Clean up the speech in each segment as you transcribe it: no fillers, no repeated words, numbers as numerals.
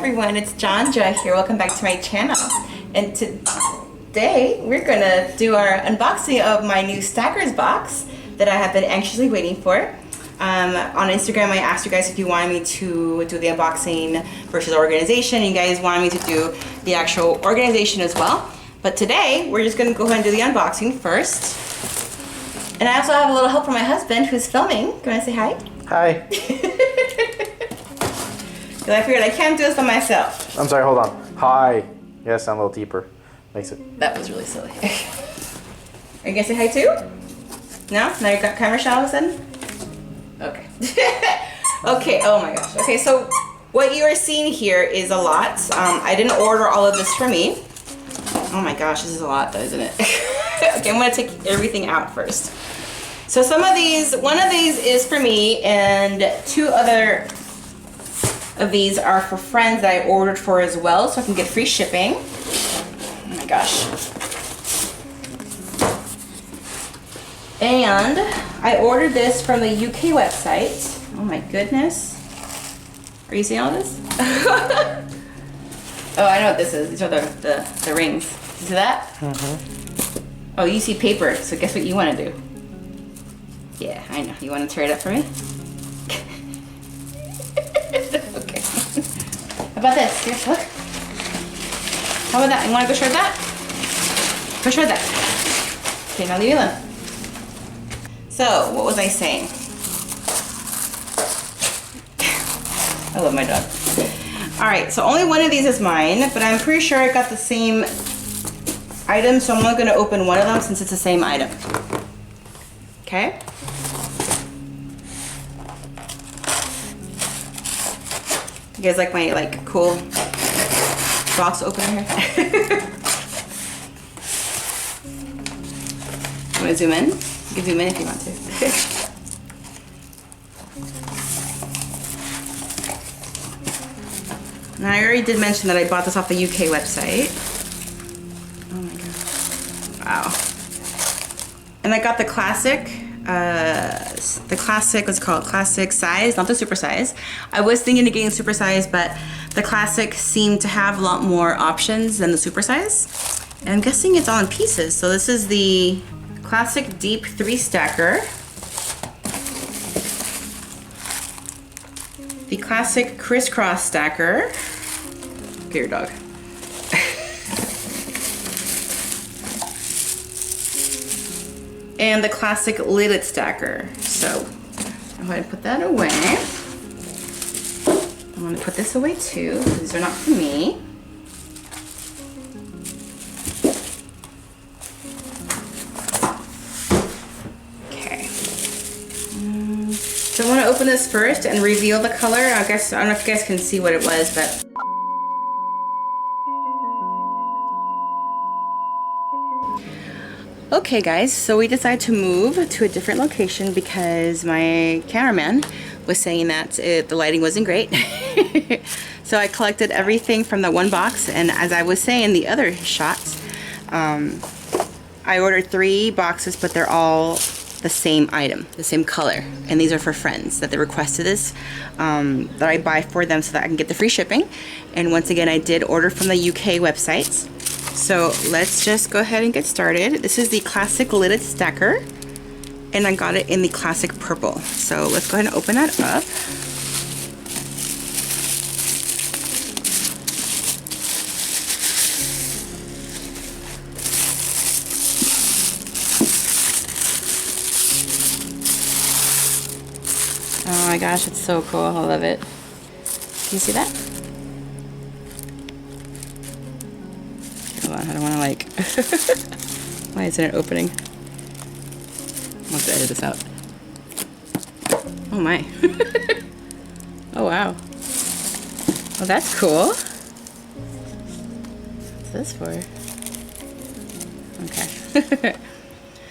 everyone, it's Janja here. Welcome back to my channel. And today we're gonna do our unboxing of my new Stackers box that I have been anxiously waiting for. On Instagram I asked you guys if you wanted me to do the unboxing versus organization. You guys wanted me to do the actual organization as well. But today we're just gonna go ahead and do the unboxing first. And I also have a little help from my husband who's filming. You wanna say hi? Hi. Because I figured I can't do this by myself. I'm sorry, hold on. Hi. Yes, I'm a little deeper. Makes it. That was really silly. Are you gonna say hi too? No? Now you got camera shot all of a sudden? Okay. Okay, oh my gosh. Okay, so what you are seeing here is a lot. I didn't order all of this for me. Oh my gosh, this is a lot though, isn't it? Okay, I'm gonna take everything out first. So some of these, one of these is for me, and two other of these are for friends that I ordered for as well, so I can get free shipping. Oh my gosh. And I ordered this from the UK website. Oh my goodness. Are you seeing all this? Oh, I know what this is. These are the rings. You see that? Mm-hmm. Oh, you see paper, so guess what you want to do? Yeah, I know. You want to tear it up for me? Okay. How about this? Here, look. How about that? You want to go shred that? Go shred that. Okay, now leave it alone. So, what was I saying? I love my dog. Alright, so only one of these is mine, but I'm pretty sure I got the same item, so I'm not going to open one of them since it's the same item. Okay? You guys like my cool box opener here? You want to zoom in? You can zoom in if you want to. Now I already did mention that I bought this off the UK website. Oh my god. Wow. And I got the classic, what's it called? Classic size, not the super size. I was thinking of getting super size, but the classic seemed to have a lot more options than the super size. And I'm guessing it's all in pieces. So this is the classic deep 3-stacker. The classic crisscross stacker. Get your dog. And the classic lidded stacker. So I'm going to put that away. I'm going to put this away too. These are not for me. Okay. So I want to open this first and reveal the color. I don't know if you guys can see what it was, but okay guys, so we decided to move to a different location because my cameraman was saying that the lighting wasn't great. So I collected everything from the one box, and as I was saying the other shots, I ordered 3 boxes, but they're all the same item, the same color, and these are for friends that they requested this, that I buy for them so that I can get the free shipping. And once again, I did order from the UK website. So let's just go ahead and get started. This is the classic lidded stacker, and I got it in the classic purple. So let's go ahead and open that up. Oh my gosh, it's so cool. I love it. Can you see that? Hold on, I don't want to like... Why isn't it opening? I'll have to edit this out. Oh my. Oh wow. Oh, that's cool. What's this for? Okay.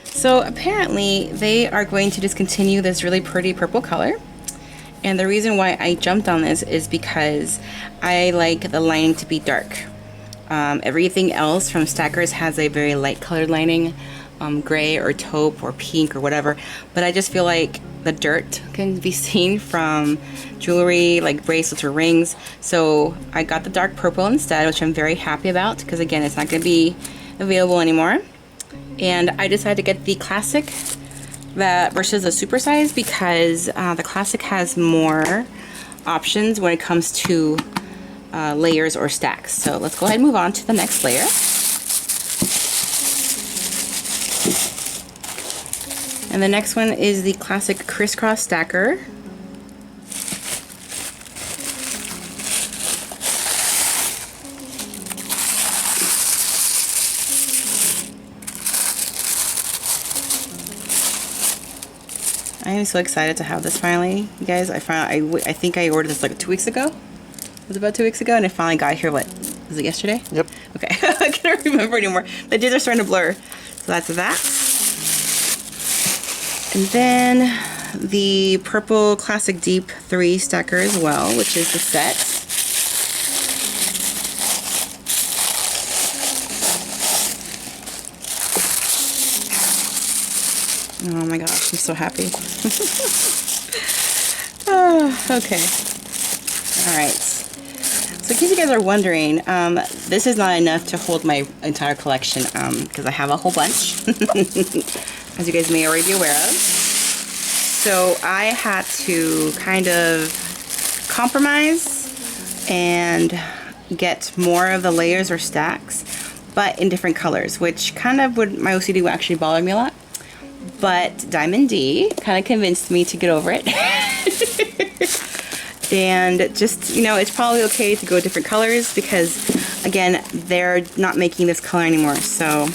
So apparently they are going to discontinue this really pretty purple color. And the reason why I jumped on this is because I like the lining to be dark. Everything else from Stackers has a very light colored lining, gray or taupe or pink or whatever, but I just feel like the dirt can be seen from jewelry like bracelets or rings. So I got the dark purple instead, which I'm very happy about because again, it's not going to be available anymore. And I decided to get the classic versus the super size because the classic has more options when it comes to layers or stacks. So let's go ahead and move on to the next layer. And the next one is the classic crisscross stacker. I am so excited to have this finally, you guys. I think I ordered this like 2 weeks ago. It was about 2 weeks ago, and it finally got here. What was it, yesterday? Yep. Okay, I can't remember anymore. The days are starting to blur. So that's that. And then the purple classic deep 3 stacker as well, which is the set. Oh my gosh, I'm so happy. Okay. Alright. So in case you guys are wondering, this is not enough to hold my entire collection because I have a whole bunch, as you guys may already be aware of. So I had to kind of compromise and get more of the layers or stacks, but in different colors, which kind of would, my OCD would actually bother me a lot. But Diamond D kind of convinced me to get over it. And just, you know, it's probably okay to go different colors because, again, they're not making this color anymore. So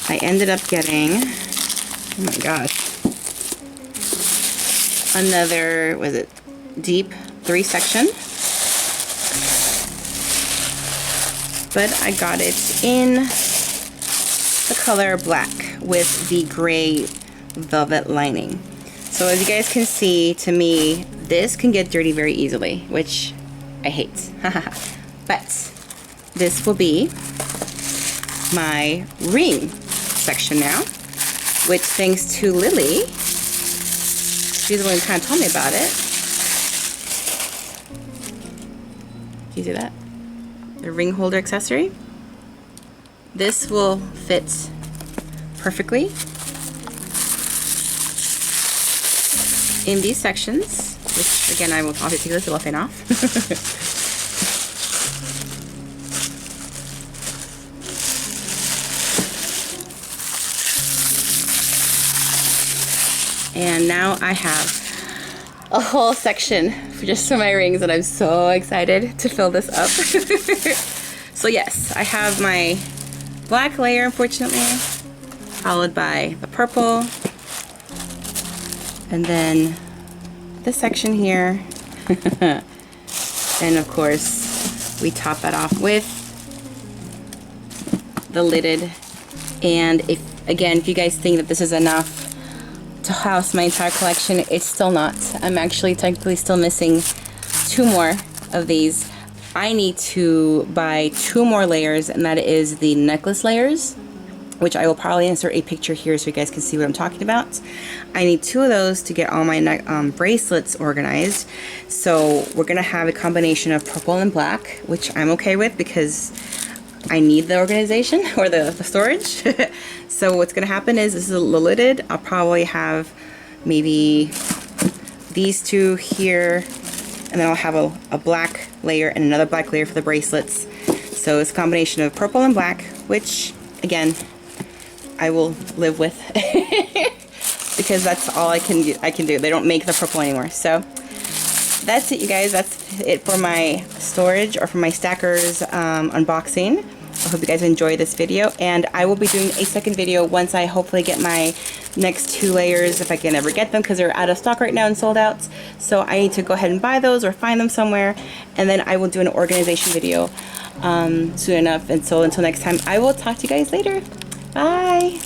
I ended up getting, oh my gosh, another, was it deep 3 section? But I got it in the color black with the gray velvet lining. So as you guys can see, to me, this can get dirty very easily, which I hate. But this will be my ring section now, which thanks to Lily, she's the one who kind of told me about it. Can you see that? The ring holder accessory. This will fit perfectly in these sections, which again I will probably take the cellophane off. And now I have a whole section just for my rings, and I'm so excited to fill this up. So yes, I have my black layer, unfortunately, followed by the purple, and then this section here. And of course we top that off with the lidded. And if you guys think that this is enough to house my entire collection, it's still not. I'm actually technically still missing 2 more of these. I need to buy 2 more layers, and that is the necklace layers, which I will probably insert a picture here so you guys can see what I'm talking about. I need 2 of those to get all my bracelets organized. So we're gonna have a combination of purple and black, which I'm okay with because I need the organization or the storage. So what's gonna happen is, this is a lidded. I'll probably have maybe these 2 here, and then I'll have a black layer and another black layer for the bracelets. So it's a combination of purple and black, which again, I will live with because that's all I can do. They don't make the purple anymore. So that's it, you guys. That's it for my storage or for my stackers unboxing. I hope you guys enjoyed this video, and I will be doing a second video once I hopefully get my next 2 layers, if I can ever get them, because they're out of stock right now and sold out. So I need to go ahead and buy those or find them somewhere, and then I will do an organization video soon enough. And so until next time, I will talk to you guys later. Bye.